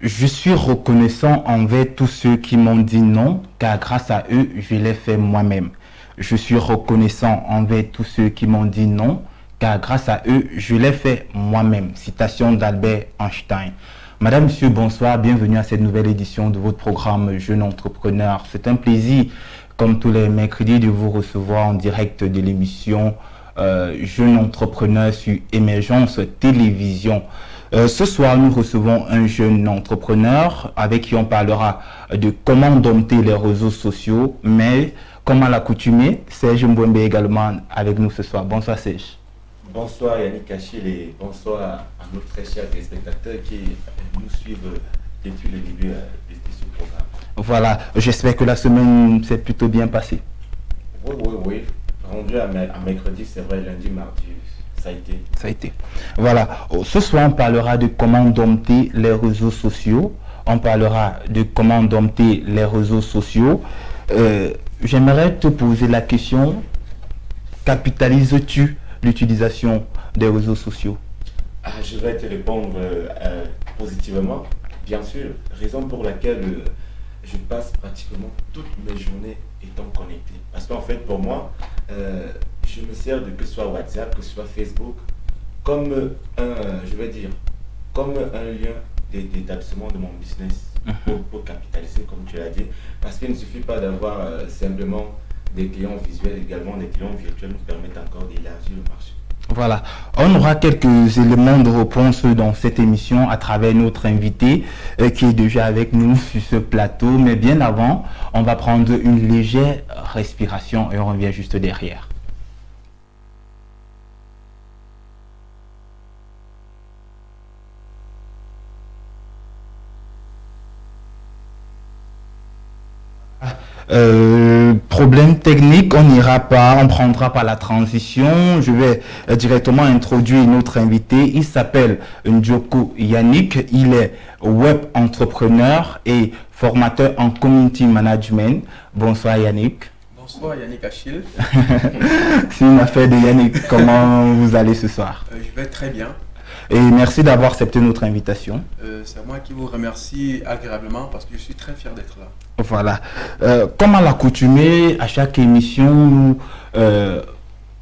Je suis reconnaissant envers tous ceux qui m'ont dit non, car grâce à eux, je l'ai fait moi-même. Je suis reconnaissant envers tous ceux qui m'ont dit non, car grâce à eux, je l'ai fait moi-même. Citation d'Albert Einstein. Madame, Monsieur, bonsoir, bienvenue à cette nouvelle édition de votre programme Jeune Entrepreneur. C'est un plaisir, comme tous les mercredis, de vous recevoir en direct de l'émission Jeune Entrepreneur sur Émergence Télévision. Ce soir, nous recevons un jeune entrepreneur avec qui on parlera de comment dompter les réseaux sociaux, mais comme à l'accoutumée, Serge Mbouembe également avec nous ce soir. Bonsoir Serge. Bonsoir Yannick Achille et bonsoir à nos très chers téléspectateurs qui nous suivent depuis le début de ce programme. Voilà, j'espère que la semaine s'est plutôt bien passée. Oui. Rendu à mercredi, c'est vrai, lundi, mardi. Ça a été. Voilà. Ce soir, on parlera de comment dompter les réseaux sociaux. J'aimerais te poser la question, capitalises-tu l'utilisation des réseaux sociaux? Je vais te répondre positivement, bien sûr. Raison pour laquelle je passe pratiquement toutes mes journées étant connecté. Parce qu'en fait, pour moi, je me sers de que ce soit WhatsApp, que ce soit Facebook, comme comme un lien d'établissement de mon business pour capitaliser, comme tu l'as dit. Parce qu'il ne suffit pas d'avoir simplement des clients visuels, également des clients virtuels nous permettent encore d'élargir le marché. Voilà, on aura quelques éléments de réponse dans cette émission à travers notre invité qui est déjà avec nous sur ce plateau. Mais bien avant, on va prendre une légère respiration et on revient juste derrière. Problème technique, on prendra pas la transition. Je vais directement introduire notre invité. Il s'appelle Njoko Yannick. Il est web entrepreneur et formateur en community management. Bonsoir Yannick. Bonsoir Yannick Achille. C'est une affaire de Yannick. Comment vous allez ce soir? Je vais très bien. Et merci d'avoir accepté notre invitation. C'est moi qui vous remercie agréablement parce que je suis très fier d'être là. Voilà. Comme à l'accoutumée, à chaque émission,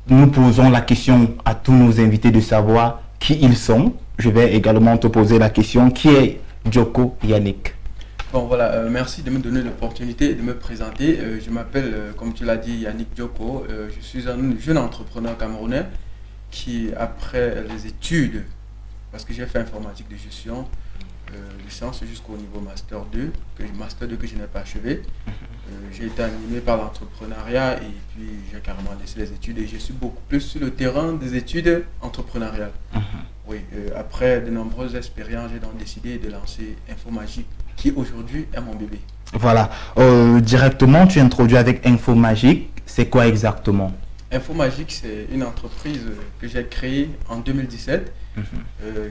nous posons la question à tous nos invités de savoir qui ils sont. Je vais également te poser la question, qui est Njoko Yannick? Bon voilà, merci de me donner l'opportunité de me présenter. Je m'appelle, comme tu l'as dit, Yannick Njoko. Je suis un jeune entrepreneur camerounais qui, après les études, parce que j'ai fait informatique de gestion, licence jusqu'au niveau Master 2, que je n'ai pas achevé. J'ai été animé par l'entrepreneuriat et puis j'ai carrément laissé les études et je suis beaucoup plus sur le terrain des études entrepreneuriales. Oui, après de nombreuses expériences, j'ai donc décidé de lancer Infomagique, qui aujourd'hui est mon bébé. Voilà, directement tu introduis avec Infomagique, c'est quoi exactement? Infomagique, c'est une entreprise que j'ai créée en 2017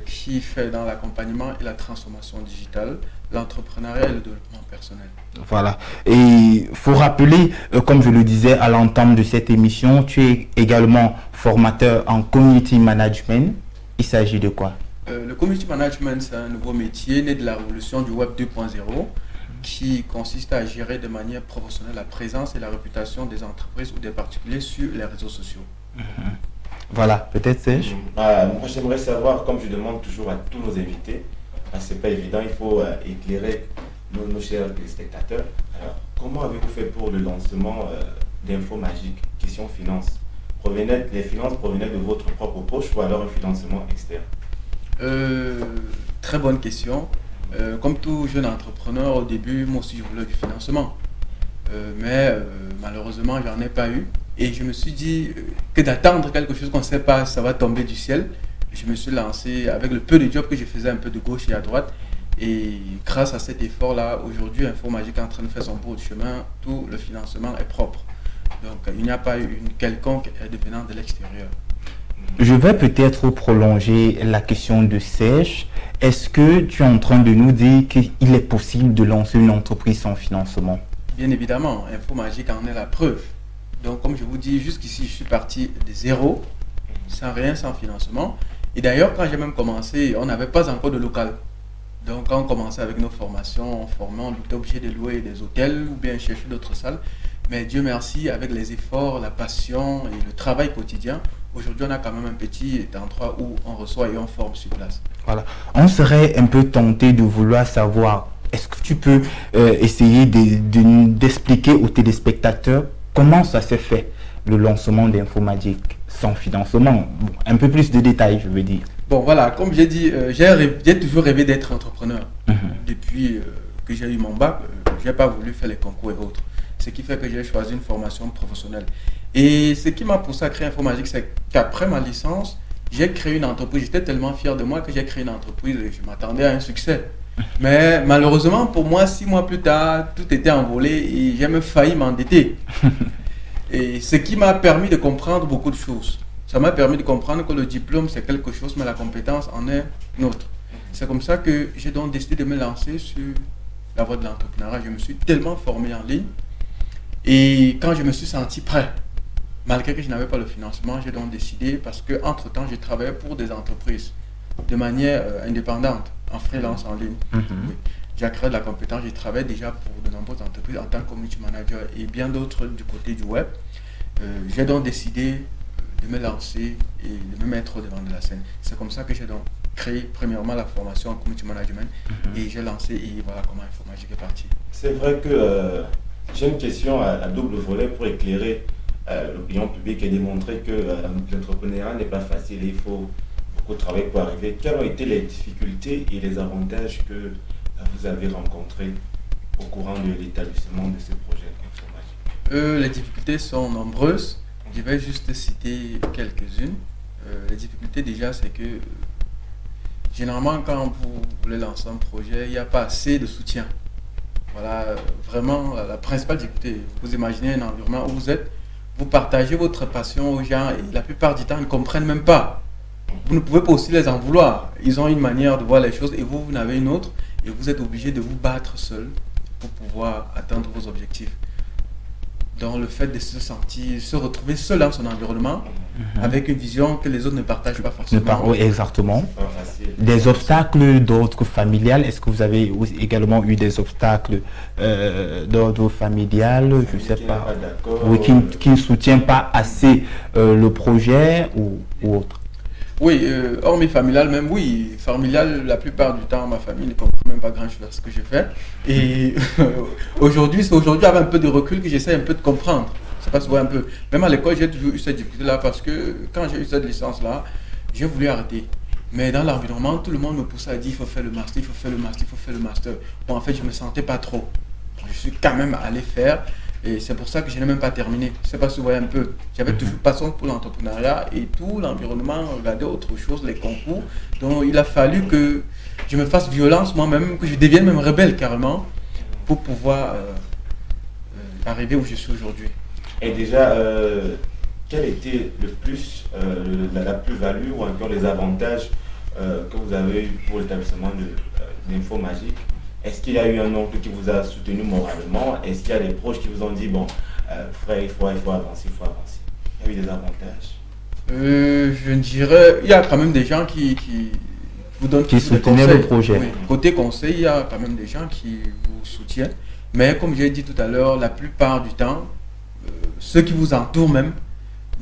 qui fait dans l'accompagnement et la transformation digitale, l'entrepreneuriat et le développement personnel. Voilà. Et il faut rappeler, comme je le disais à l'entame de cette émission, tu es également formateur en community management. Il s'agit de quoi? Le community management, c'est un nouveau métier né de la révolution du Web 2.0 qui consiste à gérer de manière professionnelle la présence et la réputation des entreprises ou des particuliers sur les réseaux sociaux. Voilà, peut-être Serge. Moi j'aimerais savoir, comme je demande toujours à tous nos invités, parce que c'est pas évident, il faut éclairer nos chers téléspectateurs. Alors, comment avez-vous fait pour le lancement d'Infomagique, question finance? Les finances provenaient de votre propre poche ou alors un financement externe? Très bonne question. Comme tout jeune entrepreneur, au début, moi aussi je voulais du financement. Mais malheureusement, j'en ai pas eu. Et je me suis dit que d'attendre quelque chose qu'on ne sait pas, ça va tomber du ciel. Je me suis lancé avec le peu de job que je faisais un peu de gauche et à droite. Et grâce à cet effort-là, aujourd'hui, Infomagique est en train de faire son bout de chemin. Tout le financement est propre. Donc, il n'y a pas eu une quelconque aide venant de l'extérieur. Je vais peut-être prolonger la question de Serge. Est-ce que tu es en train de nous dire qu'il est possible de lancer une entreprise sans financement? Bien évidemment, Infomagique en est la preuve. Donc, comme je vous dis, jusqu'ici, je suis parti de zéro, sans rien, sans financement. Et d'ailleurs, quand j'ai même commencé, on n'avait pas encore de local. Donc, quand on commençait avec nos formations, on était obligé de louer des hôtels ou bien chercher d'autres salles. Mais Dieu merci, avec les efforts, la passion et le travail quotidien, aujourd'hui, on a quand même un petit endroit où on reçoit et on forme sur place. Voilà. On serait un peu tenté de vouloir savoir, est-ce que tu peux essayer d'expliquer aux téléspectateurs comment ça s'est fait, le lancement d'Infomagique sans financement? Bon, un peu plus de détails, je veux dire. Bon, voilà, comme j'ai dit, j'ai toujours rêvé d'être entrepreneur. Depuis que j'ai eu mon bac, je n'ai pas voulu faire les concours et autres. Ce qui fait que j'ai choisi une formation professionnelle. Et ce qui m'a poussé à créer Infomagique, c'est qu'après ma licence, j'ai créé une entreprise. J'étais tellement fier de moi que j'ai créé une entreprise et je m'attendais à un succès. Mais malheureusement, pour moi, 6 mois plus tard, tout était envolé et j'ai même failli m'endetter. Et ce qui m'a permis de comprendre beaucoup de choses. Ça m'a permis de comprendre que le diplôme, c'est quelque chose, mais la compétence en est une autre. C'est comme ça que j'ai donc décidé de me lancer sur la voie de l'entrepreneuriat. Je me suis tellement formé en ligne. Et quand je me suis senti prêt, malgré que je n'avais pas le financement, j'ai donc décidé, parce qu'entre-temps, j'ai travaillé pour des entreprises de manière indépendante, en freelance en ligne. Oui. J'ai créé de la compétence, j'ai travaillé déjà pour de nombreuses entreprises en tant que community manager et bien d'autres du côté du web. J'ai donc décidé de me lancer et de me mettre au devant de la scène. C'est comme ça que j'ai donc créé premièrement la formation en community management et j'ai lancé et voilà comment Infomagique est parti. C'est vrai que j'ai une question à double volet pour éclairer l'opinion publique et démontrer que l'entrepreneuriat n'est pas facile et il faut beaucoup de travail pour arriver. Quelles ont été les difficultés et les avantages que vous avez rencontrés au courant de l'établissement de ce projet Infomagique? Les difficultés sont nombreuses. Je vais juste citer quelques-unes. Les difficultés déjà, c'est que généralement quand vous voulez lancer un projet, il n'y a pas assez de soutien. Voilà, vraiment la principale difficulté. Vous imaginez un environnement où vous êtes, vous partagez votre passion aux gens et la plupart du temps, ils ne comprennent même pas. Vous ne pouvez pas aussi les en vouloir. Ils ont une manière de voir les choses et vous n'avez une autre et vous êtes obligé de vous battre seul pour pouvoir atteindre vos objectifs. Donc le fait de se retrouver seul dans son environnement avec une vision que les autres ne partagent pas forcément. Oui, exactement. Pas facile. Des obstacles d'ordre familial, est-ce que vous avez également eu des obstacles d'ordre familial, je ne sais pas, oui, qui ne soutient pas assez le projet ou autre? Oui, hormis familial, même oui, familial, la plupart du temps, ma famille ne comprend même pas grand-chose à ce que je fais. Et aujourd'hui, c'est aujourd'hui avec un peu de recul que j'essaie un peu de comprendre. C'est pas souvent un peu. Même à l'école, j'ai toujours eu cette difficulté-là parce que quand j'ai eu cette licence-là, j'ai voulu arrêter. Mais dans l'environnement, tout le monde me poussait à dire il faut faire le master, il faut faire le master, il faut faire le master. Bon, en fait, je ne me sentais pas trop. Je suis quand même allé faire. Et c'est pour ça que je n'ai même pas terminé. Je ne sais pas si vous voyez un peu. J'avais toujours passion pour l'entrepreneuriat et tout l'environnement, regarder autre chose, les concours. Donc il a fallu que je me fasse violence moi-même, que je devienne même rebelle carrément pour pouvoir arriver où je suis aujourd'hui. Et déjà, quel était le plus, la plus-value ou encore les avantages que vous avez eu pour l'établissement d'Infomagique? Est-ce qu'il y a eu un oncle qui vous a soutenu moralement? Est-ce qu'il y a des proches qui vous ont dit, bon, frère, il faut avancer, il faut avancer? Il y a eu des avantages? Je dirais, il y a quand même des gens qui vous donnent qui soutenaient le projet. Oui. Côté conseil, il y a quand même des gens qui vous soutiennent. Mais comme j'ai dit tout à l'heure, la plupart du temps, ceux qui vous entourent même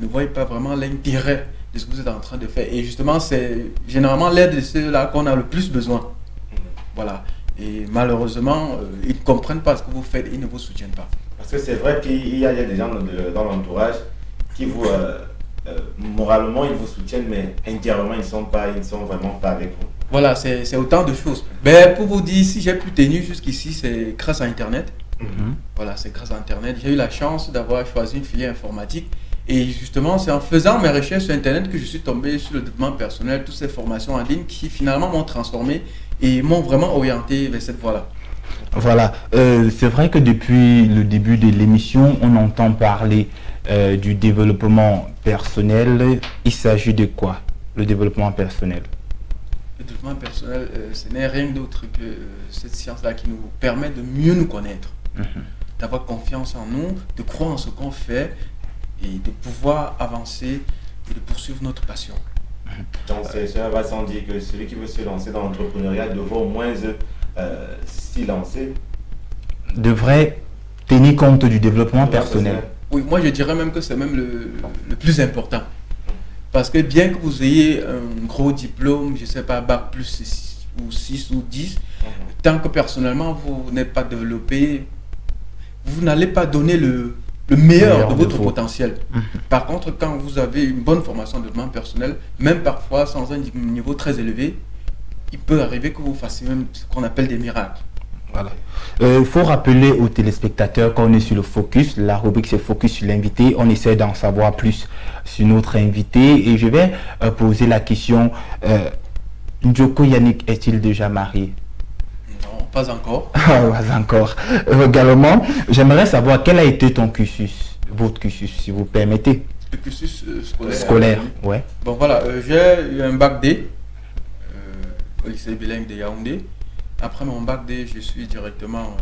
ne voient pas vraiment l'intérêt de ce que vous êtes en train de faire. Et justement, c'est généralement l'aide de ceux-là qu'on a le plus besoin. Voilà. Et malheureusement, ils ne comprennent pas ce que vous faites, ils ne vous soutiennent pas. Parce que c'est vrai qu'il y a des gens dans l'entourage qui vous, moralement, ils vous soutiennent, mais intérieurement, ils ne sont vraiment pas avec vous. Voilà, c'est autant de choses. Mais pour vous dire, si j'ai pu tenir jusqu'ici, c'est grâce à Internet. Voilà, c'est grâce à Internet. J'ai eu la chance d'avoir choisi une filière informatique. Et justement, c'est en faisant mes recherches sur Internet que je suis tombé sur le développement personnel, toutes ces formations en ligne qui finalement m'ont transformé et m'ont vraiment orienté vers cette voie-là. Voilà. C'est vrai que depuis le début de l'émission, on entend parler du développement personnel. Il s'agit de quoi, le développement personnel? Le développement personnel, ce n'est rien d'autre que cette science-là qui nous permet de mieux nous connaître, d'avoir confiance en nous, de croire en ce qu'on fait et de pouvoir avancer et de poursuivre notre passion. Donc cela va sans dire que celui qui veut se lancer dans l'entrepreneuriat devrait au moins s'y lancer. Devrait tenir compte du développement personnel. Oui, moi je dirais même que c'est même le plus important. Parce que bien que vous ayez un gros diplôme, je ne sais pas, bac plus 6 ou 10, tant que personnellement vous n'êtes pas développé, vous n'allez pas donner le meilleur de votre potentiel. Par contre, quand vous avez une bonne formation de développement personnel, même parfois sans un niveau très élevé, il peut arriver que vous fassiez même ce qu'on appelle des miracles. Voilà. Il faut rappeler aux téléspectateurs qu'on est sur le Focus. La rubrique c'est Focus sur l'invité. On essaie d'en savoir plus sur notre invité. Et je vais poser la question, Njoko Yannick est-il déjà marié? Non, pas encore. Pas encore. Également, j'aimerais savoir quel a été ton cursus, votre cursus, si vous permettez. Le cursus scolaire. Scolaire, ouais. Bon voilà, j'ai eu un bac D au lycée bilingue de Yaoundé. Après mon bac D, je suis directement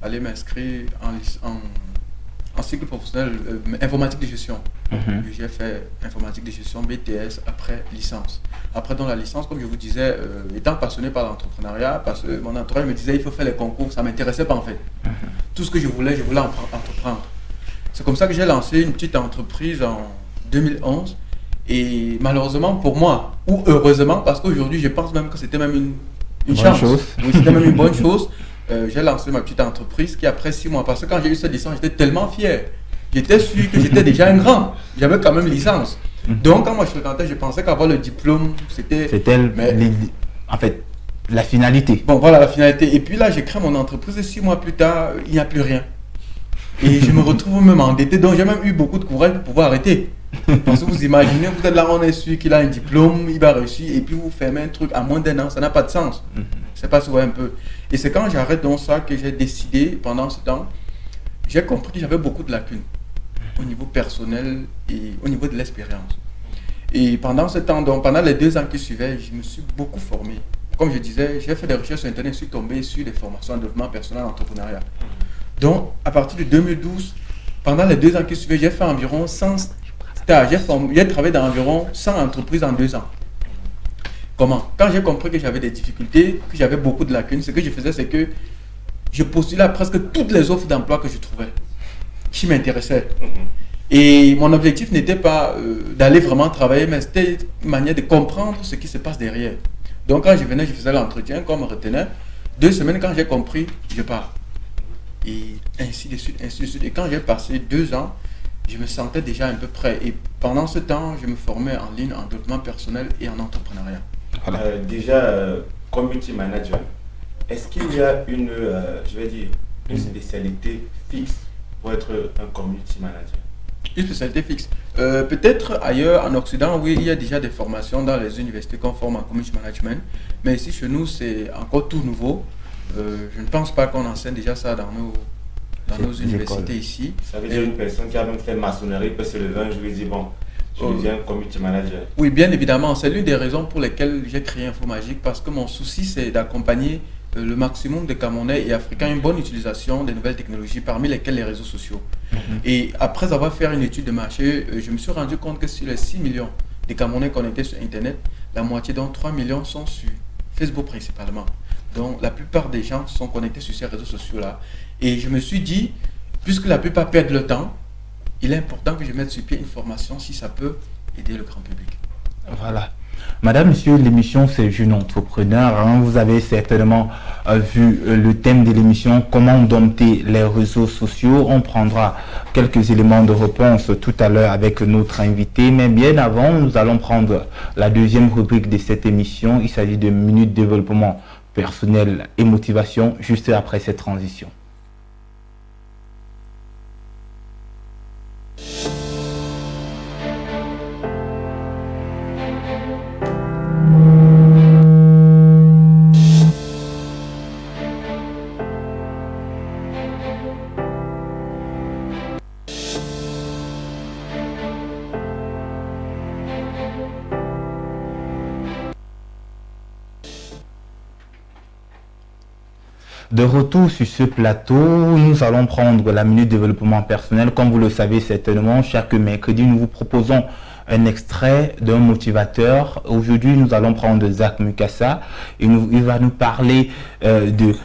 allé m'inscrire en cycle professionnel informatique de gestion. J'ai fait informatique de gestion BTS après licence. Après dans la licence, comme je vous disais, étant passionné par l'entrepreneuriat, parce que mon entourage me disait il faut faire les concours, ça ne m'intéressait pas en fait. Tout ce que je voulais entreprendre. C'est comme ça que j'ai lancé une petite entreprise en 2011. Et malheureusement pour moi, ou heureusement, parce qu'aujourd'hui je pense même que c'était même une chance. Oui, c'était même une bonne chose. J'ai lancé ma petite entreprise qui après 6 mois, parce que quand j'ai eu cette licence, j'étais tellement fier. J'étais sûr que j'étais déjà un grand. J'avais quand même licence. Donc quand moi je fréquentais, je pensais qu'avoir le diplôme, c'était en fait la finalité. Bon voilà la finalité. Et puis là j'ai créé mon entreprise et 6 mois plus tard, il n'y a plus rien. Et je me retrouve même endetté. Donc j'ai même eu beaucoup de courage pour pouvoir arrêter. Parce que vous imaginez, vous êtes là, on est sûr qu'il a un diplôme, il va réussir, et puis vous fermez un truc à moins d'un an, ça n'a pas de sens. C'est pas souvent un peu. Et c'est quand j'arrête donc ça que j'ai décidé, pendant ce temps, j'ai compris que j'avais beaucoup de lacunes au niveau personnel et au niveau de l'expérience. Et pendant ce temps, donc pendant les 2 ans qui suivaient, je me suis beaucoup formé. Comme je disais, j'ai fait des recherches sur Internet, je suis tombé sur des formations en développement personnel en entrepreneuriat. Donc, à partir de 2012, pendant les 2 ans qui suivaient, j'ai fait environ 100 stages. J'ai travaillé dans environ 100 entreprises en 2 ans. Comment? Quand j'ai compris que j'avais des difficultés, que j'avais beaucoup de lacunes, ce que je faisais, c'est que je postulais à presque toutes les offres d'emploi que je trouvais, qui m'intéressaient. Et mon objectif n'était pas d'aller vraiment travailler, mais c'était une manière de comprendre ce qui se passe derrière. Donc quand je venais, je faisais l'entretien, quand on me retenait. 2 semaines, quand j'ai compris, je pars. Et ainsi de suite, ainsi de suite. Et quand j'ai passé 2 ans, je me sentais déjà un peu prêt. Et pendant ce temps, je me formais en ligne, en développement personnel et en entrepreneuriat. Voilà. Déjà, community manager, est-ce qu'il y a une spécialité fixe pour être un community manager? Une spécialité fixe. Peut-être ailleurs en Occident, oui, il y a déjà des formations dans les universités qu'on forme en community management. Mais ici, chez nous, c'est encore tout nouveau. Je ne pense pas qu'on enseigne déjà ça dans nos universités ici. Ça veut dire une personne qui a même fait maçonnerie peut se lever un jour et dire bon, je deviens community manager. Oui, bien évidemment. C'est l'une des raisons pour lesquelles j'ai créé Infomagique, parce que mon souci, c'est d'accompagner le maximum de Camerounais et Africains à une bonne utilisation des nouvelles technologies, parmi lesquelles les réseaux sociaux. Et après avoir fait une étude de marché, je me suis rendu compte que sur les 6 millions de Camerounais connectés sur Internet, la moitié, dont 3 millions, sont sur Facebook principalement. Donc la plupart des gens sont connectés sur ces réseaux sociaux-là. Et je me suis dit, puisque la plupart perdent le temps, il est important que je mette sur pied une formation si ça peut aider le grand public. Voilà. Madame, monsieur, l'émission c'est Jeune Entrepreneur. Hein. Vous avez certainement vu le thème de l'émission, comment dompter les réseaux sociaux. On prendra quelques éléments de réponse tout à l'heure avec notre invité. Mais bien avant, nous allons prendre la deuxième rubrique de cette émission. Il s'agit de Minute Développement personnel et motivation, juste après cette transition. De retour sur ce plateau, nous allons prendre la minute développement personnel. Comme vous le savez certainement, chaque mercredi, nous vous proposons un extrait d'un motivateur. Aujourd'hui, nous allons prendre Zach Mukasa et il va nous parler de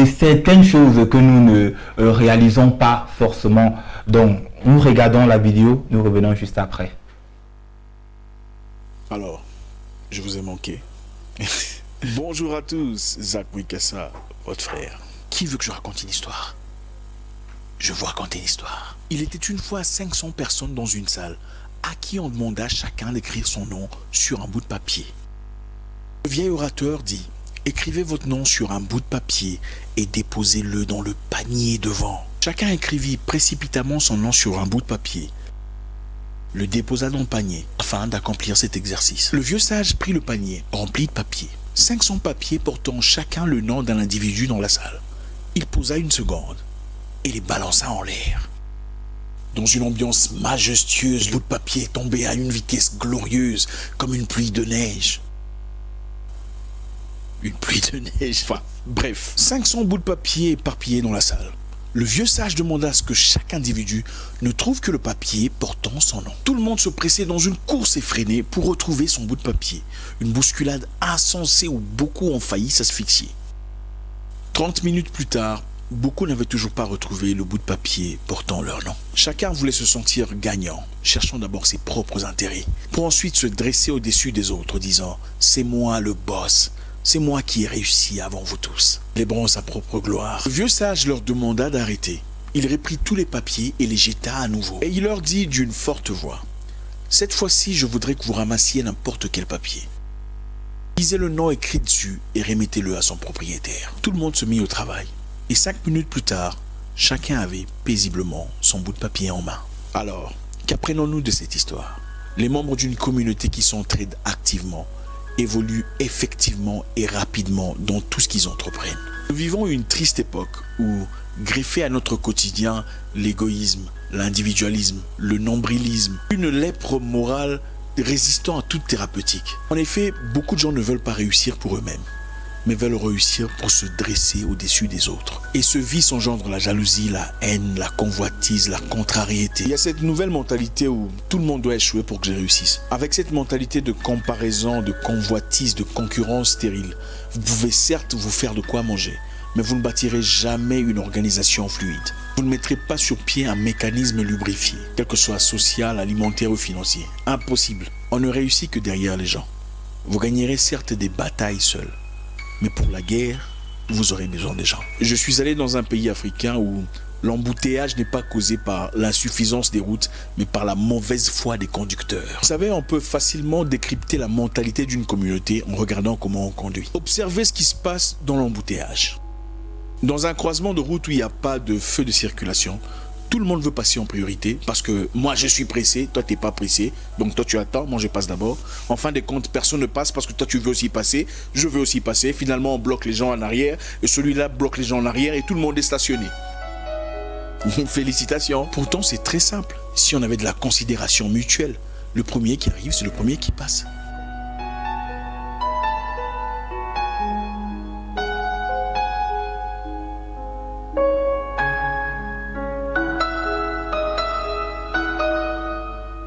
certaines choses que nous ne réalisons pas forcément. Donc, nous regardons la vidéo, nous revenons juste après. Alors, je vous ai manqué. Bonjour à tous, Zach Mukasa, votre frère. Qui veut que je raconte une histoire? Je vous raconter une histoire. Il était une fois 500 personnes dans une salle, à qui on demanda chacun d'écrire son nom sur un bout de papier. Le vieil orateur dit: écrivez votre nom sur un bout de papier et déposez-le dans le panier devant. Chacun écrivit précipitamment son nom sur un bout de papier, le déposa dans le panier afin d'accomplir cet exercice. Le vieux sage prit le panier rempli de papier, 500 papiers portant chacun le nom d'un individu dans la salle. Il posa une seconde et les balança en l'air. Dans une ambiance majestueuse, le bout de papier tombait à une vitesse glorieuse comme une pluie de neige. Une pluie de neige, enfin, bref, 500 bouts de papier éparpillés dans la salle. Le vieux sage demanda à ce que chaque individu ne trouve que le papier portant son nom. Tout le monde se pressait dans une course effrénée pour retrouver son bout de papier. Une bousculade insensée où beaucoup ont failli s'asphyxier. 30 minutes plus tard, beaucoup n'avaient toujours pas retrouvé le bout de papier portant leur nom. Chacun voulait se sentir gagnant, cherchant d'abord ses propres intérêts, pour ensuite se dresser au-dessus des autres, disant « C'est moi le boss ». C'est moi qui ai réussi avant vous tous, célébrant sa propre gloire. Le vieux sage leur demanda d'arrêter. Il reprit tous les papiers et les jeta à nouveau. Et il leur dit d'une forte voix: cette fois-ci, je voudrais que vous ramassiez n'importe quel papier. Lisez le nom écrit dessus et remettez-le à son propriétaire. Tout le monde se mit au travail. Et 5 minutes plus tard, chacun avait paisiblement son bout de papier en main. Alors, qu'apprenons-nous de cette histoire? Les membres d'une communauté qui s'entraident activement évoluent effectivement et rapidement dans tout ce qu'ils entreprennent. Nous vivons une triste époque où, greffé à notre quotidien, l'égoïsme, l'individualisme, le nombrilisme, une lèpre morale résistant à toute thérapeutique. En effet, beaucoup de gens ne veulent pas réussir pour eux-mêmes, mais veulent réussir pour se dresser au-dessus des autres. Et ce vice engendre la jalousie, la haine, la convoitise, la contrariété. Il y a cette nouvelle mentalité où tout le monde doit échouer pour que je réussisse. Avec cette mentalité de comparaison, de convoitise, de concurrence stérile, vous pouvez certes vous faire de quoi manger, mais vous ne bâtirez jamais une organisation fluide. Vous ne mettrez pas sur pied un mécanisme lubrifié, quel que soit social, alimentaire ou financier. Impossible. On ne réussit que derrière les gens. Vous gagnerez certes des batailles seuls, mais pour la guerre, vous aurez besoin des gens. Je suis allé dans un pays africain où l'embouteillage n'est pas causé par l'insuffisance des routes, mais par la mauvaise foi des conducteurs. Vous savez, on peut facilement décrypter la mentalité d'une communauté en regardant comment on conduit. Observez ce qui se passe dans l'embouteillage. Dans un croisement de route où il n'y a pas de feu de circulation, tout le monde veut passer en priorité parce que moi je suis pressé, toi tu n'es pas pressé, donc toi tu attends, moi je passe d'abord. En fin de compte, personne ne passe parce que toi tu veux aussi passer, je veux aussi passer. Finalement on bloque les gens en arrière et celui-là bloque les gens en arrière et tout le monde est stationné. Félicitations. Pourtant c'est très simple. Si on avait de la considération mutuelle, le premier qui arrive c'est le premier qui passe.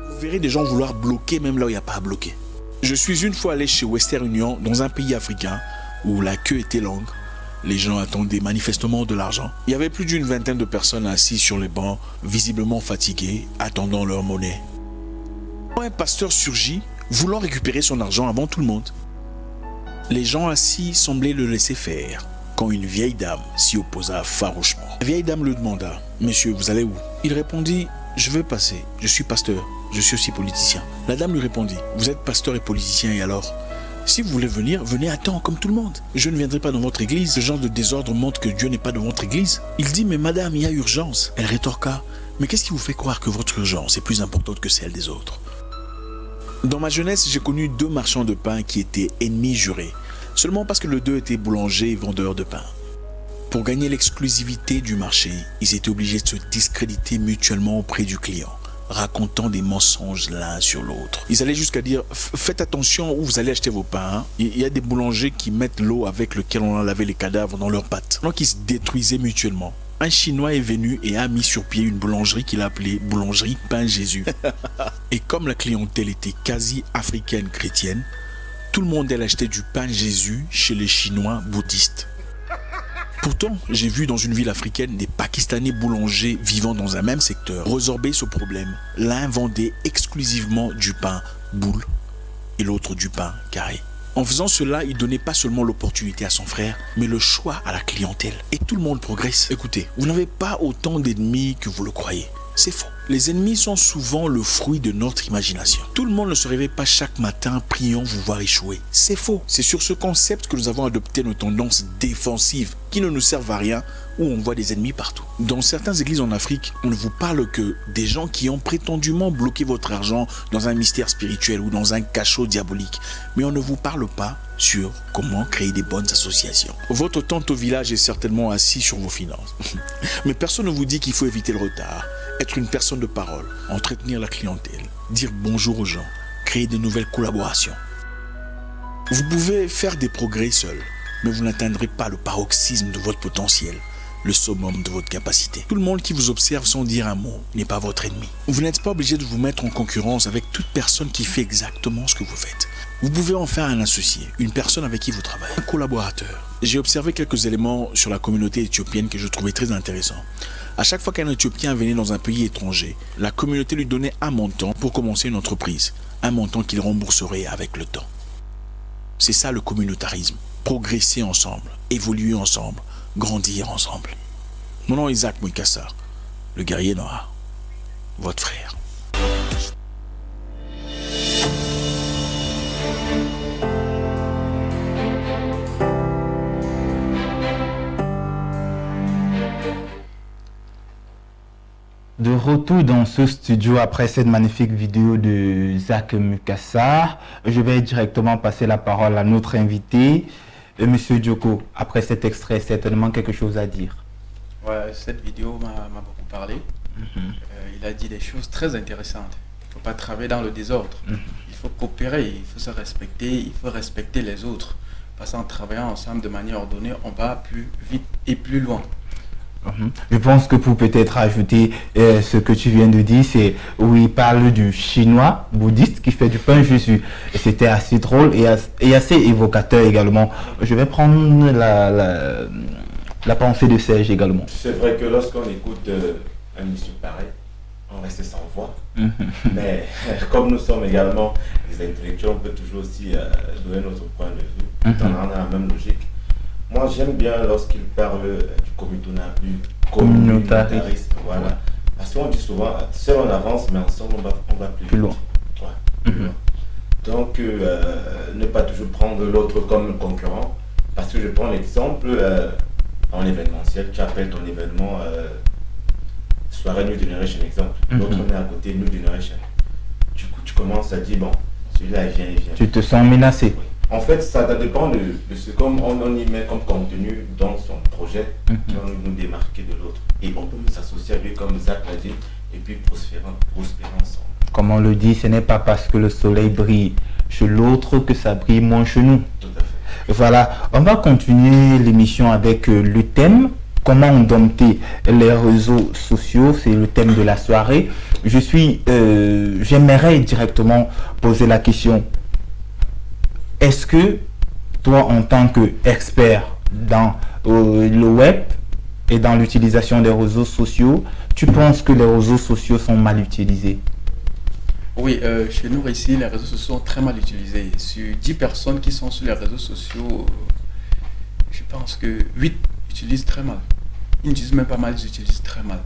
Vous verrez des gens vouloir bloquer même là où il n'y a pas à bloquer. Je suis une fois allé chez Western Union dans un pays africain où la queue était longue. Les gens attendaient manifestement de l'argent. Il y avait plus d'une vingtaine de personnes assises sur les bancs, visiblement fatiguées, attendant leur monnaie. Un pasteur surgit, voulant récupérer son argent avant tout le monde. Les gens assis semblaient le laisser faire, quand une vieille dame s'y opposa farouchement. La vieille dame le demanda: « Monsieur, vous allez où ?» Il répondit: « Je veux passer, je suis pasteur, je suis aussi politicien. » La dame lui répondit: « Vous êtes pasteur et politicien et alors ? Si vous voulez venir, venez à temps comme tout le monde. Je ne viendrai pas dans votre église. Ce genre de désordre montre que Dieu n'est pas dans votre église. » Il dit: « Mais madame, il y a urgence. » Elle rétorqua: « Mais qu'est-ce qui vous fait croire que votre urgence est plus importante que celle des autres ?» Dans ma jeunesse, j'ai connu 2 marchands de pain qui étaient ennemis jurés, seulement parce que les 2 étaient boulangers et vendeurs de pain. Pour gagner l'exclusivité du marché, ils étaient obligés de se discréditer mutuellement auprès du client, racontant des mensonges l'un sur l'autre. Ils allaient jusqu'à dire, faites attention où vous allez acheter vos pains. Hein. Il y a des boulangers qui mettent l'eau avec laquelle on a lavé les cadavres dans leurs pâtes. Donc ils se détruisaient mutuellement. Un Chinois est venu et a mis sur pied une boulangerie qu'il a appelée Boulangerie Pain Jésus. Et comme la clientèle était quasi africaine chrétienne, tout le monde allait acheter du pain Jésus chez les Chinois bouddhistes. Pourtant, j'ai vu dans une ville africaine des Pakistanais boulangers vivant dans un même secteur résorber ce problème. L'un vendait exclusivement du pain boule et l'autre du pain carré. En faisant cela, il donnait pas seulement l'opportunité à son frère, mais le choix à la clientèle. Et tout le monde progresse. Écoutez, vous n'avez pas autant d'ennemis que vous le croyez. C'est faux. Les ennemis sont souvent le fruit de notre imagination. Tout le monde ne se réveille pas chaque matin priant vous voir échouer. C'est faux. C'est sur ce concept que nous avons adopté nos tendances défensives qui ne nous servent à rien, où on voit des ennemis partout. Dans certaines églises en Afrique, on ne vous parle que des gens qui ont prétendument bloqué votre argent dans un mystère spirituel ou dans un cachot diabolique. Mais on ne vous parle pas sur comment créer des bonnes associations. Votre tante au village est certainement assise sur vos finances. Mais personne ne vous dit qu'il faut éviter le retard, être une personne de parole, entretenir la clientèle, dire bonjour aux gens, créer de nouvelles collaborations. Vous pouvez faire des progrès seul, mais vous n'atteindrez pas le paroxysme de votre potentiel, le summum de votre capacité. Tout le monde qui vous observe sans dire un mot n'est pas votre ennemi. Vous n'êtes pas obligé de vous mettre en concurrence avec toute personne qui fait exactement ce que vous faites. Vous pouvez en faire un associé, une personne avec qui vous travaillez, un collaborateur. J'ai observé quelques éléments sur la communauté éthiopienne que je trouvais très intéressants. À chaque fois qu'un Éthiopien venait dans un pays étranger, la communauté lui donnait un montant pour commencer une entreprise, un montant qu'il rembourserait avec le temps. C'est ça le communautarisme. Progresser ensemble, évoluer ensemble, grandir ensemble. Mon nom est Isaac Mouikassa, le guerrier noir, votre frère. De retour dans ce studio après cette magnifique vidéo de Isaac Mouikassa, je vais directement passer la parole à notre invité, Monsieur Djoko. Après cet extrait, certainement quelque chose à dire. Ouais, cette vidéo m'a beaucoup parlé. Il a dit des choses très intéressantes. Il ne faut pas travailler dans le désordre. Il faut coopérer, il faut se respecter, il faut respecter les autres. Parce qu'en travaillant ensemble de manière ordonnée, on va plus vite et plus loin. Je pense que pour peut-être ajouter ce que tu viens de dire, c'est où il parle du chinois bouddhiste qui fait du pain Jésus. Et c'était assez drôle et assez évocateur également. Je vais prendre la pensée de Serge également. C'est vrai que lorsqu'on écoute un monsieur pareil, on reste sans voix. Mais comme nous sommes également des intellectuels, on peut toujours aussi donner notre point de vue, dans la même logique. Moi, j'aime bien lorsqu'il parle du communautarisme. Voilà. Parce qu'on dit souvent, seul on avance, mais ensemble on va plus loin. Ouais, plus loin. Donc, ne pas toujours prendre l'autre comme concurrent. Parce que je prends l'exemple en événementiel. Tu appelles ton événement soirée New Generation, exemple. L'autre met à côté New Generation. Du coup, tu commences à dire, bon, celui-là, il vient. Tu te sens menacé. Oui. En fait, ça dépend de ce qu'on y met comme contenu dans son projet qui va nous démarquer de l'autre. Et on peut s'associer avec lui, comme Zach l'a dit, et puis prospérer ensemble. Comme on le dit, ce n'est pas parce que le soleil brille chez l'autre que ça brille moins chez nous. Tout à fait. Voilà, on va continuer l'émission avec le thème. Comment dompter les réseaux sociaux, c'est le thème de la soirée. J'aimerais directement poser la question. Est-ce que toi, en tant qu'expert dans le web et dans l'utilisation des réseaux sociaux, tu penses que les réseaux sociaux sont mal utilisés? Oui, chez nous ici, les réseaux sociaux sont très mal utilisés. Sur 10 personnes qui sont sur les réseaux sociaux, je pense que 8 utilisent très mal. Ils n'utilisent même pas mal, ils utilisent très mal.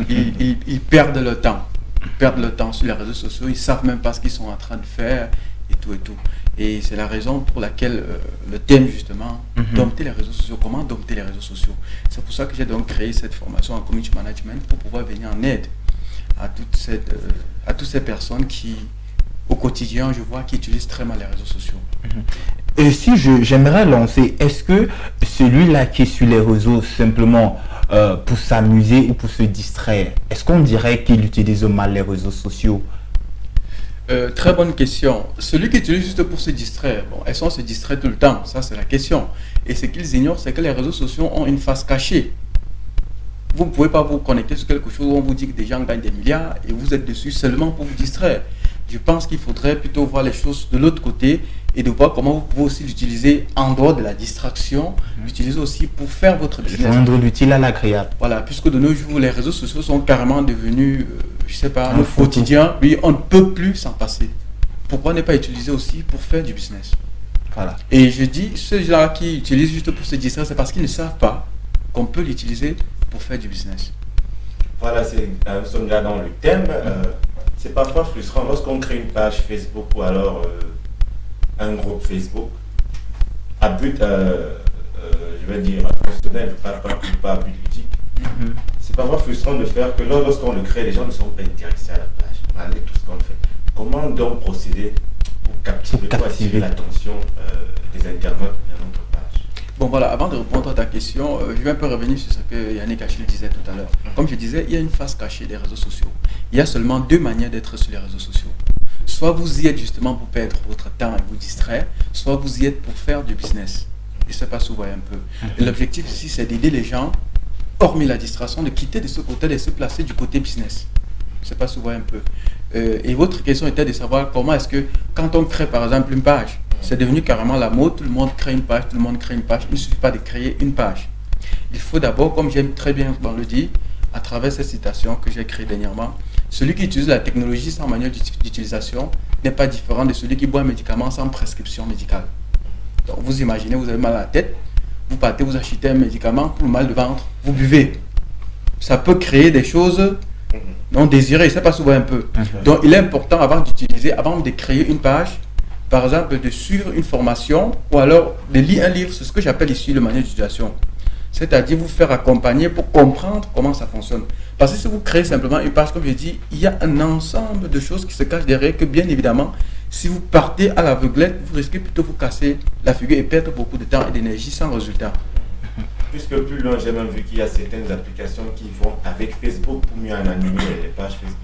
Ils perdent le temps. Ils perdent le temps sur les réseaux sociaux, ils ne savent même pas ce qu'ils sont en train de faire et tout. Et c'est la raison pour laquelle le thème justement, dompter les réseaux sociaux, comment dompter les réseaux sociaux. C'est pour ça que j'ai donc créé cette formation en community management pour pouvoir venir en aide à toutes ces personnes qui, au quotidien, je vois, qui utilisent très mal les réseaux sociaux. Et si j'aimerais lancer, est-ce que celui-là qui est sur les réseaux simplement pour s'amuser ou pour se distraire? Est-ce qu'on dirait qu'il utilise mal les réseaux sociaux? Très bonne question. Celui qui utilise juste pour se distraire, bon, est-ce qu'on se distrait tout le temps? Ça, c'est la question. Et ce qu'ils ignorent, c'est que les réseaux sociaux ont une face cachée. Vous ne pouvez pas vous connecter sur quelque chose où on vous dit que des gens gagnent des milliards et vous êtes dessus seulement pour vous distraire. Je pense qu'il faudrait plutôt voir les choses de l'autre côté et de voir comment vous pouvez aussi l'utiliser en dehors de la distraction, l'utiliser aussi pour faire votre business. Rendre l'utile à l'agréable. Voilà, puisque de nos jours, les réseaux sociaux sont carrément devenus, je sais pas, le quotidien. Oui, on ne peut plus s'en passer. Pourquoi ne pas utiliser aussi pour faire du business? Voilà. Et je dis, ceux gens qui utilisent juste pour se distraire, c'est parce qu'ils ne savent pas qu'on peut l'utiliser pour faire du business. Voilà, nous sommes là dans le thème. C'est parfois frustrant lorsqu'on crée une page Facebook ou alors un groupe Facebook à but, je vais dire, personnel, pas à but ludique. C'est parfois frustrant de faire que lorsqu'on le crée, les gens ne sont pas intéressés à la page, malgré tout ce qu'on fait. Comment donc procéder pour captiver l'attention des internautes de notre page? Bon voilà, avant de répondre à ta question, je vais un peu revenir sur ce que Yannick Achille disait tout à l'heure. Comme je disais, il y a une face cachée des réseaux sociaux. Il y a seulement deux manières d'être sur les réseaux sociaux. Soit vous y êtes justement pour perdre votre temps et vous distraire, soit vous y êtes pour faire du business. Je ne sais pas si vous voyez un peu. Et l'objectif ici, c'est d'aider les gens, hormis la distraction, de quitter de ce côté et se placer du côté business. Je ne sais pas si vous voyez un peu. Et votre question était de savoir comment est-ce que, quand on crée par exemple une page, c'est devenu carrément la mode, tout le monde crée une page, tout le monde crée une page. Il ne suffit pas de créer une page. Il faut d'abord, comme j'aime très bien le dire, à travers cette citation que j'ai créée dernièrement, celui qui utilise la technologie sans manuel d'utilisation n'est pas différent de celui qui boit un médicament sans prescription médicale. Donc vous imaginez, vous avez mal à la tête, vous partez, vous achetez un médicament pour le mal de ventre, vous buvez. Ça peut créer des choses non désirées, je ne sais pas si vous voyez un peu. Donc il est important avant de créer une page, par exemple de suivre une formation ou alors de lire un livre, c'est ce que j'appelle ici le manuel d'utilisation. C'est-à-dire vous faire accompagner pour comprendre comment ça fonctionne. Parce que si vous créez simplement une page, comme je dis, il y a un ensemble de choses qui se cachent derrière que bien évidemment, si vous partez à l'aveuglette, vous risquez plutôt de vous casser la figure et perdre beaucoup de temps et d'énergie sans résultat. Puisque plus loin, j'ai même vu qu'il y a certaines applications qui vont avec Facebook pour mieux anonymiser les pages Facebook,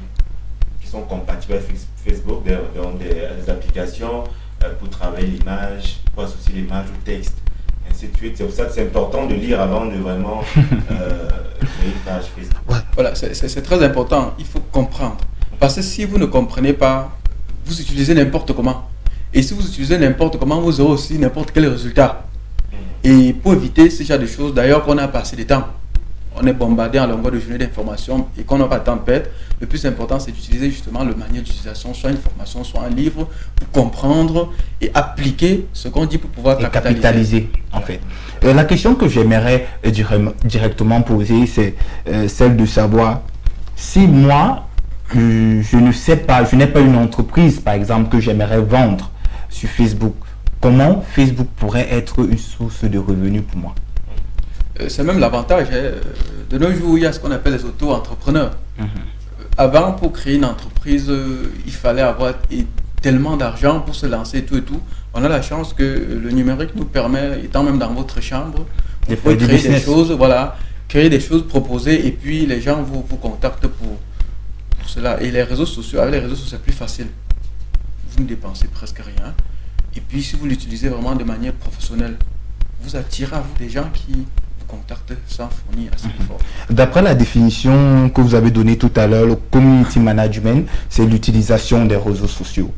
qui sont compatibles avec Facebook, dans des applications pour travailler l'image, pour associer l'image au texte. C'est pour ça que c'est important de lire avant de vraiment créer une page Facebook. Voilà, c'est très important. Il faut comprendre. Parce que si vous ne comprenez pas, vous utilisez n'importe comment. Et si vous utilisez n'importe comment, vous aurez aussi n'importe quel résultat. Et pour éviter ce genre de choses, d'ailleurs qu'on a passé du temps, on est bombardé en longueur de journée d'informations et qu'on n'a pas de temps de perdre, le plus important c'est d'utiliser justement le manuel d'utilisation, soit une formation, soit un livre, pour comprendre et appliquer ce qu'on dit pour pouvoir capitaliser en fait. La question que j'aimerais directement poser, c'est celle de savoir si moi, je ne sais pas, je n'ai pas une entreprise par exemple que j'aimerais vendre sur Facebook, comment Facebook pourrait être une source de revenus pour moi? C'est même l'avantage. De nos jours, il y a ce qu'on appelle les auto-entrepreneurs. Avant, pour créer une entreprise, il fallait avoir tellement d'argent pour se lancer et tout. On a la chance que le numérique nous permet, étant même dans votre chambre, vous pouvez créer des choses, voilà, créer des choses, proposer, et puis les gens vous contactent pour cela. Et les réseaux sociaux, avec les réseaux sociaux, c'est plus facile. Vous ne dépensez presque rien. Et puis, si vous l'utilisez vraiment de manière professionnelle, vous attirez à vous des gens qui vous contactent sans fournir assez d'efforts. D'après la définition que vous avez donnée tout à l'heure, le community management, c'est l'utilisation des réseaux sociaux.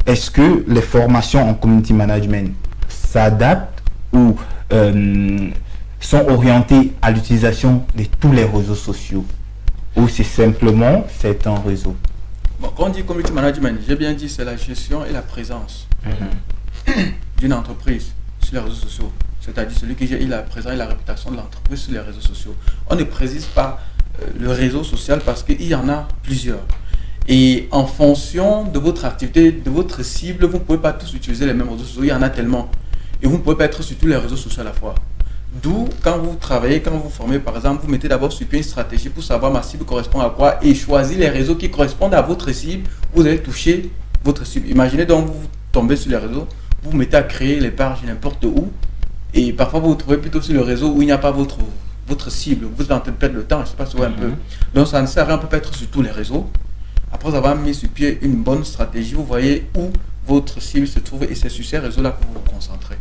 Est-ce que les formations en community management s'adaptent ou sont orientées à l'utilisation de tous les réseaux sociaux? Ou c'est simplement un réseau? Bon, quand on dit community management, j'ai bien dit c'est la gestion et la présence d'une entreprise sur les réseaux sociaux. C'est-à-dire celui qui gère la présence et la réputation de l'entreprise sur les réseaux sociaux. On ne précise pas le réseau social parce qu'il y en a plusieurs. Et en fonction de votre activité, de votre cible, vous ne pouvez pas tous utiliser les mêmes réseaux sociaux. Il y en a tellement. Et vous ne pouvez pas être sur tous les réseaux sociaux à la fois. D'où, quand vous travaillez, quand vous formez, par exemple, vous mettez d'abord sur pied une stratégie pour savoir ma cible correspond à quoi et choisir les réseaux qui correspondent à votre cible. Vous allez toucher votre cible. Imaginez donc, vous tombez sur les réseaux, vous vous mettez à créer les pages n'importe où et parfois vous vous trouvez plutôt sur le réseau où il n'y a pas votre votre cible, vous êtes en train de perdre le temps, je ne sais pas si vous voyez un peu. Donc ça ne sert à rien, on peut être sur tous les réseaux. Après avoir mis sur pied une bonne stratégie, vous voyez où votre cible se trouve et c'est sur ces réseaux-là que vous vous concentrez.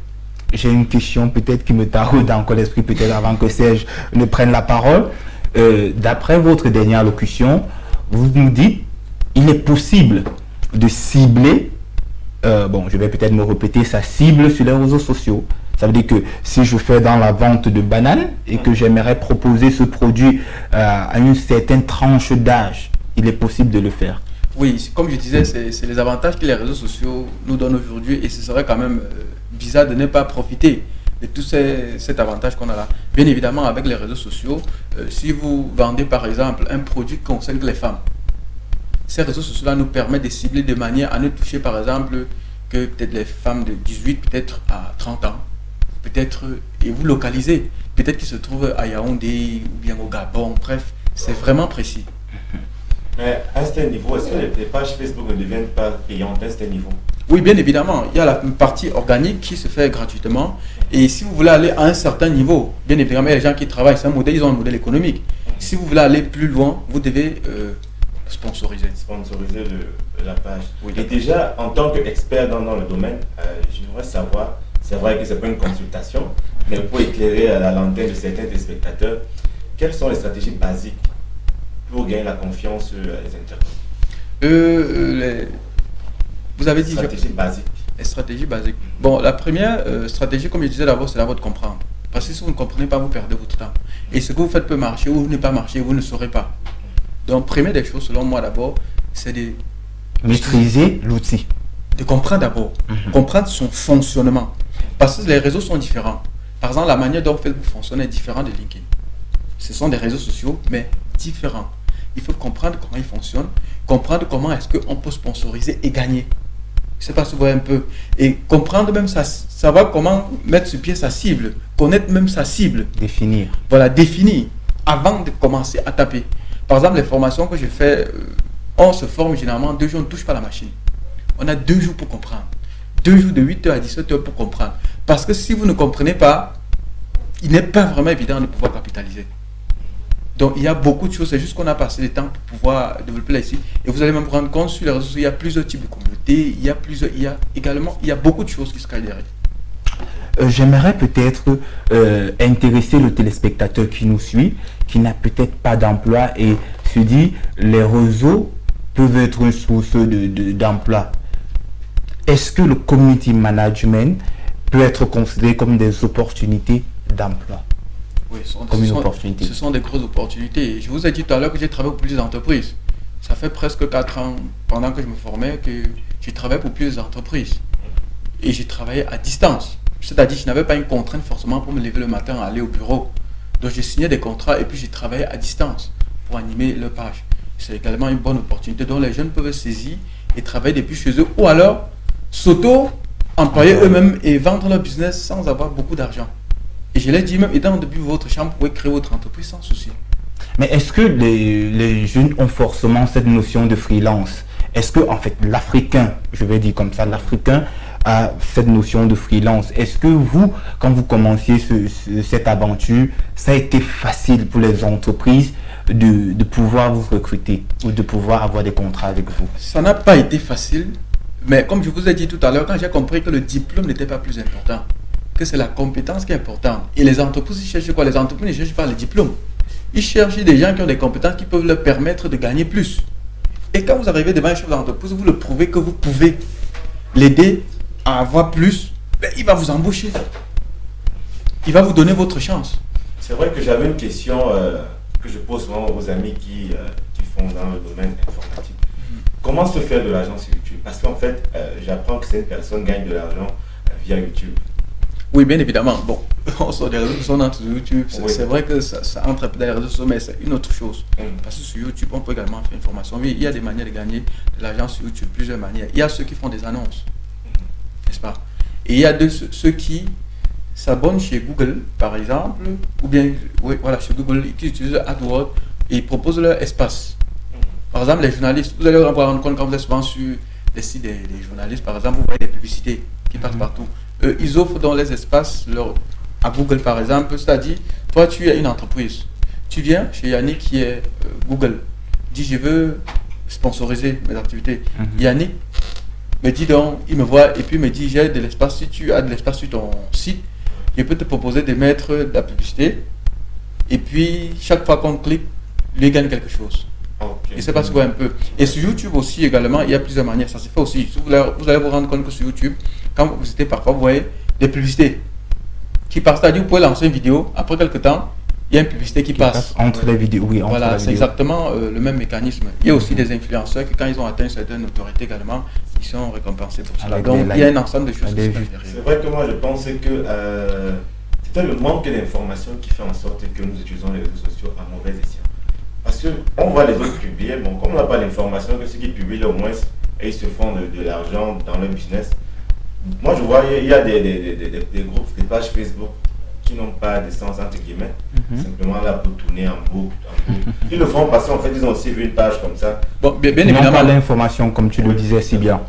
J'ai une question peut-être qui me taraude encore l'esprit, peut-être avant que Serge ne prenne la parole. D'après votre dernière allocution, vous nous dites il est possible de cibler, je vais peut-être me répéter, sa cible sur les réseaux sociaux. Ça veut dire que si je fais dans la vente de bananes et que j'aimerais proposer ce produit à une certaine tranche d'âge, il est possible de le faire. Oui, comme je disais, c'est les avantages que les réseaux sociaux nous donnent aujourd'hui et ce serait quand même bizarre de ne pas profiter de tout cet avantage qu'on a là. Bien évidemment, avec les réseaux sociaux, si vous vendez par exemple un produit qui concerne les femmes, ces réseaux sociaux-là nous permettent de cibler de manière à ne toucher par exemple que peut-être les femmes de 18 peut-être à 30 ans, peut-être, et vous localisez, peut-être qu'ils se trouvent à Yaoundé ou bien au Gabon, bref, c'est vraiment précis. Mais à ce niveau, est-ce que les pages Facebook ne deviennent pas payantes à ce niveau? Oui, bien évidemment, il y a la partie organique qui se fait gratuitement. Et si vous voulez aller à un certain niveau, bien évidemment, il y a les gens qui travaillent, c'est un modèle, ils ont un modèle économique. Si vous voulez aller plus loin, vous devez sponsoriser. Sponsoriser la page. Oui. Et déjà, en tant qu'expert dans le domaine, j'aimerais savoir, c'est vrai que ce n'est pas une consultation, mais pour éclairer à la lanterne de certains téléspectateurs, quelles sont les stratégies basiques pour gagner la confiance des internautes? Vous avez dit stratégie basique. Les stratégies basiques. Bon, la première stratégie, comme je disais d'abord, c'est d'abord de comprendre. Parce que si vous ne comprenez pas, vous perdez votre temps. Et ce que vous faites peut marcher ou ne pas marcher, vous ne saurez pas. Donc, première des choses, selon moi d'abord, c'est de maîtriser l'outil. De comprendre d'abord, comprendre son fonctionnement. Parce que les réseaux sont différents. Par exemple, la manière dont Facebook fonctionne est différente de LinkedIn. Ce sont des réseaux sociaux, mais différents. Il faut comprendre comment ils fonctionnent, comprendre comment est-ce qu'on peut sponsoriser et gagner. Je ne sais pas si vous voyez un peu. Et comprendre même savoir comment mettre sur pied sa cible, connaître même sa cible. Définir. Voilà, définir avant de commencer à taper. Par exemple, les formations que je fais, on se forme généralement 2 jours, on ne touche pas la machine. On a 2 jours pour comprendre. 2 jours de 8h à 17h pour comprendre. Parce que si vous ne comprenez pas, il n'est pas vraiment évident de pouvoir capitaliser. Donc il y a beaucoup de choses, c'est juste qu'on a passé le temps pour pouvoir développer là ici. Et vous allez même vous rendre compte sur les réseaux sociaux, il y a plusieurs types de communautés, il y a beaucoup de choses qui se cachent derrière. J'aimerais peut-être intéresser le téléspectateur qui nous suit, qui n'a peut-être pas d'emploi et se dit les réseaux peuvent être une source d'emploi. Est-ce que le community management peut être considéré comme des opportunités d'emploi? Oui, ce sont des grosses opportunités. Je vous ai dit tout à l'heure que j'ai travaillé pour plusieurs entreprises. Ça fait presque 4 ans, pendant que je me formais, que j'ai travaillé pour plusieurs entreprises. Et j'ai travaillé à distance. C'est-à-dire que je n'avais pas une contrainte forcément pour me lever le matin et aller au bureau. Donc j'ai signé des contrats et puis j'ai travaillé à distance pour animer leur page. C'est également une bonne opportunité dont les jeunes peuvent saisir et travailler depuis chez eux ou alors s'auto-employer eux-mêmes et vendre leur business sans avoir beaucoup d'argent. Et je l'ai dit, même étant depuis votre chambre, vous pouvez créer votre entreprise sans souci. Mais est-ce que les jeunes ont forcément cette notion de freelance? Est-ce que, en fait, l'Africain, je vais dire comme ça, l'Africain a cette notion de freelance? Est-ce que vous, quand vous commenciez cette aventure, ça a été facile pour les entreprises de pouvoir vous recruter ou de pouvoir avoir des contrats avec vous? Ça n'a pas été facile, mais comme je vous ai dit tout à l'heure, quand j'ai compris que le diplôme n'était pas plus important, que c'est la compétence qui est importante. Et les entreprises, ils cherchent quoi? Les entreprises ne cherchent pas les diplômes. Ils cherchent des gens qui ont des compétences qui peuvent leur permettre de gagner plus. Et quand vous arrivez devant un chef d'entreprise, vous le prouvez que vous pouvez l'aider à avoir plus, ben, il va vous embaucher. Il va vous donner votre chance. C'est vrai que j'avais une question que je pose souvent aux amis qui font dans le domaine informatique. Comment se faire de l'argent sur YouTube? Parce qu'en fait, j'apprends que cette personne gagne de l'argent via YouTube. Oui, bien évidemment. Bon, on sort des réseaux sociaux, on entre sur YouTube. C'est vrai que ça entre dans les réseaux sociaux, mais c'est une autre chose. Parce que sur YouTube, on peut également faire une formation. Oui, il y a des manières de gagner de l'argent sur YouTube, plusieurs manières. Il y a ceux qui font des annonces, n'est-ce pas? Et il y a ceux qui s'abonnent chez Google, par exemple, ou bien, oui, voilà, chez Google, qui utilisent AdWords et ils proposent leur espace. Par exemple, les journalistes, vous allez vous rendre compte quand vous êtes souvent sur les sites des journalistes, par exemple, vous voyez des publicités qui passent partout. Ils offrent dans les espaces à Google par exemple, c'est-à-dire Toi, tu es une entreprise. Tu viens chez Yannick qui est Google. Dis, je veux sponsoriser mes activités. Yannick me dit donc, il me voit et puis me dit, j'ai de l'espace. Si tu as de l'espace sur ton site, je peux te proposer de mettre de la publicité. Et puis, chaque fois qu'on clique, lui gagne quelque chose. Ok. Et c'est parce qu'on un peu. Et sur YouTube aussi également, il y a plusieurs manières. Ça se fait aussi. Vous allez vous rendre compte que sur YouTube, quand vous visitez parfois, vous voyez des publicités qui passent. C'est-à-dire, vous pouvez lancer une vidéo, après quelques temps, il y a une publicité qui passe. Entre les vidéos, oui. Entre Voilà, la c'est vidéo. exactement le même mécanisme. Il y a aussi des influenceurs qui, quand ils ont atteint une certaine autorité également, ils sont récompensés pour cela. Avec Donc, des il y a likes. un ensemble de choses qui se Des passent vues. derrière. C'est vrai que moi je pense que c'est le manque d'informations qui fait en sorte que nous utilisons les réseaux sociaux à mauvais escient. Parce qu'on voit les autres publier, bon, comme on n'a pas l'information que ceux qui publient là, au moins, et ils se font de l'argent dans leur business. Moi je vois, il y a des groupes, des pages Facebook qui n'ont pas de sens entre guillemets, simplement là pour tourner en boucle. Ils le font parce qu'en fait ils ont aussi vu une page comme ça. Bon, bien Ils n'ont pas évidemment, l'information, comme tu le disais si bien.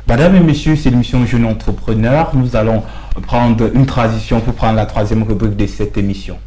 Madame et messieurs, c'est l'émission Jeune Entrepreneur. Nous allons prendre une transition pour prendre la troisième rubrique de cette émission.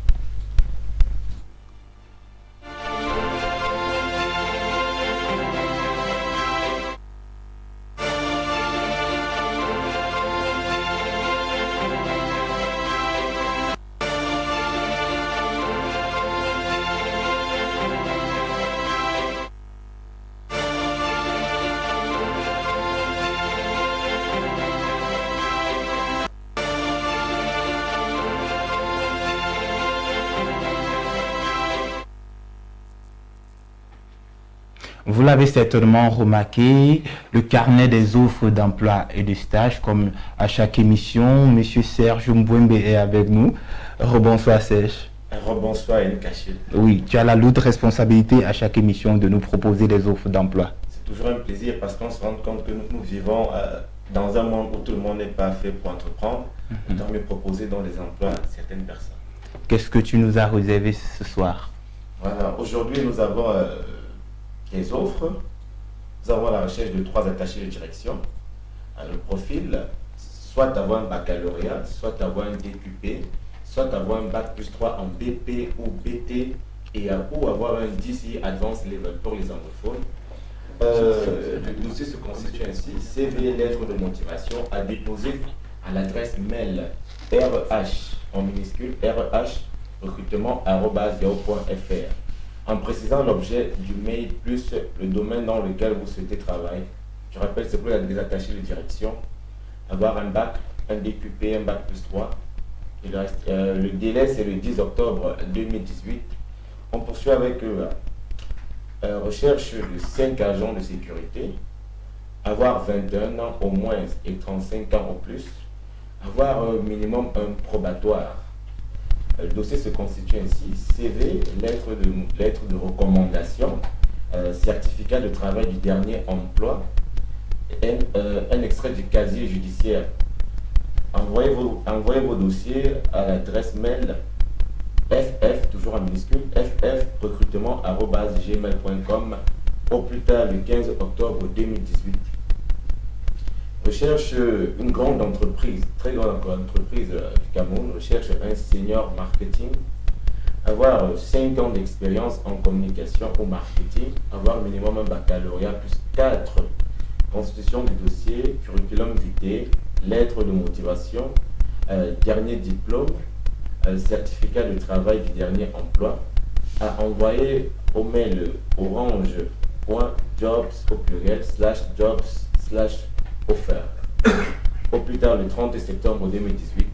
Vous l'avez certainement remarqué, le carnet des offres d'emploi et de stage, comme à chaque émission, Monsieur Serge Mbouembe est avec nous. Rebonsoir Serge. Rebonsoir Yannick Achille. Oui, tu as la lourde responsabilité à chaque émission de nous proposer des offres d'emploi. C'est toujours un plaisir parce qu'on se rend compte que nous vivons dans un monde où tout le monde n'est pas fait pour entreprendre. Autant mieux proposer dans les emplois à certaines personnes. Qu'est-ce que tu nous as réservé ce soir? Voilà, aujourd'hui nous avons les offres. Nous avons la recherche de 3 attachés de direction. Le profil, soit avoir un baccalauréat, soit avoir un DQP, soit avoir un bac plus 3 en BP ou BT et ou avoir un DC Advanced Level pour les anglophones. Le dossier se constitue ainsi: CV, lettre de motivation à déposer à l'adresse mail RH en minuscule RH recrutement@yahoo.fr en précisant l'objet du mail plus le domaine dans lequel vous souhaitez travailler. Je rappelle, c'est pour les attachés de direction. Avoir un bac, un DQP, un bac plus 3. Il reste, le délai, c'est le 10 octobre 2018. On poursuit avec recherche de 5 agents de sécurité. Avoir 21 ans au moins et 35 ans au plus. Avoir minimum un probatoire. Le dossier se constitue ainsi: CV, lettre de recommandation, certificat de travail du dernier emploi, un extrait du casier judiciaire. Envoyez vos dossiers à l'adresse mail ff, toujours en minuscule, ff recrutement@gmail.com au plus tard le 15 octobre 2018. Recherche une grande entreprise, très grande entreprise du Cameroun, recherche un senior marketing, avoir 5 ans d'expérience en communication ou marketing, avoir minimum un baccalauréat plus 4, constitution du dossier, curriculum vitae, lettre de motivation, dernier diplôme, certificat de travail du dernier emploi, à envoyer au mail orange.jobs au pluriel /jobs/ offert au plus tard le 30 septembre 2018.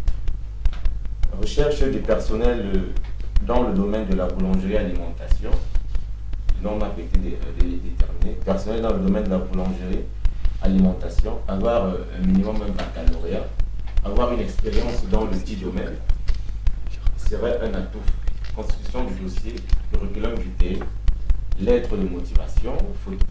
Recherche du personnel dans le domaine de la boulangerie alimentation. Le nombre a été déterminé. Personnel dans le domaine de la boulangerie alimentation. Avoir un minimum un baccalauréat. Avoir une expérience dans le dit domaine serait un atout. Constitution du dossier, curriculum vitae, lettre de motivation, photo.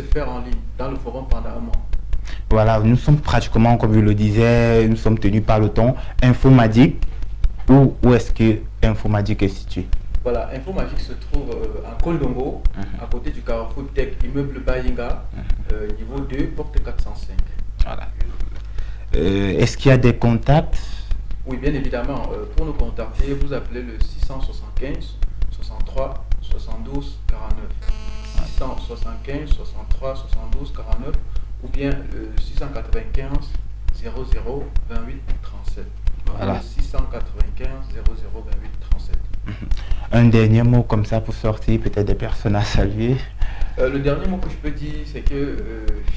se faire en ligne dans le forum pendant un mois. Voilà, nous sommes pratiquement, comme je le disais, nous sommes tenus par le temps. Informatique, où est-ce que Informatique est situé? Voilà, Informatique se trouve en Koldongo, à côté du Carrefour Tech, immeuble Bayinga, niveau 2, porte 405. Voilà. Est-ce qu'il y a des contacts? Oui, bien évidemment. Pour nous contacter, vous appelez le 675 63 72 49. 675 63 72 49 ou bien le 695 00 28 37. Voilà. 695 00 28 37. Un dernier mot comme ça pour sortir, peut-être des personnes à saluer. Le dernier mot que je peux dire, c'est que,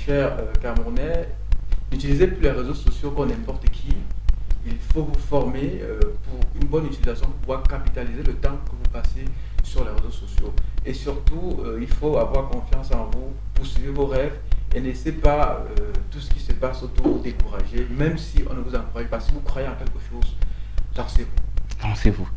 chers Camerounais, n'utilisez plus les réseaux sociaux comme n'importe qui. Il faut vous former pour une bonne utilisation, pour pouvoir capitaliser le temps que vous passez sur les réseaux sociaux. Et surtout, il faut avoir confiance en vous, poursuivre vos rêves et ne laissez pas tout ce qui se passe autour vous décourager, même si on ne vous encourage pas. Si vous croyez en quelque chose, lancez-vous. Lancez-vous.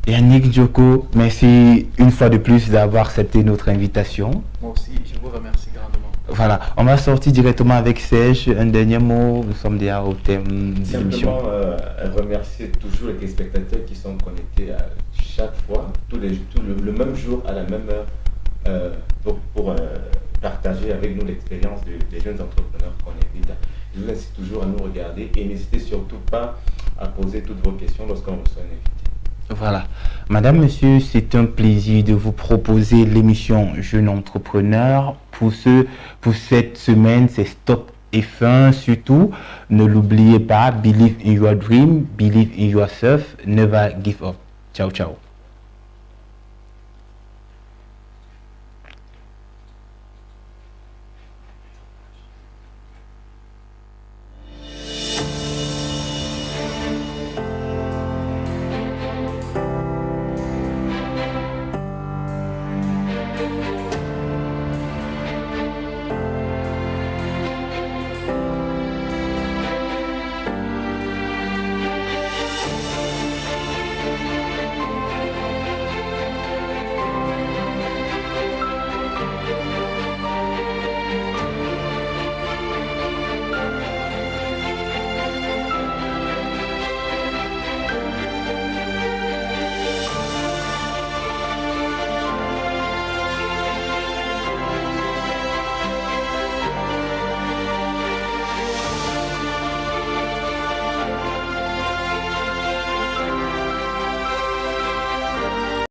Yannick Djoko, merci une fois de plus d'avoir accepté notre invitation. Moi aussi, je vous remercie grandement. Voilà, on va sortir directement avec Serge. Un dernier mot, nous sommes déjà au thème de l'émission. Simplement remercier toujours les téléspectateurs qui sont connectés à chaque fois, le même jour, à la même heure, pour partager avec nous l'expérience des jeunes entrepreneurs qu'on invite. Je vous incite toujours à nous regarder et n'hésitez surtout pas à poser toutes vos questions lorsqu'on reçoit un invité. Voilà. Madame, monsieur, c'est un plaisir de vous proposer l'émission Jeune Entrepreneur. Pour cette semaine, c'est Stop et fin. Surtout, ne l'oubliez pas, believe in your dream, believe in yourself, never give up. Ciao, ciao.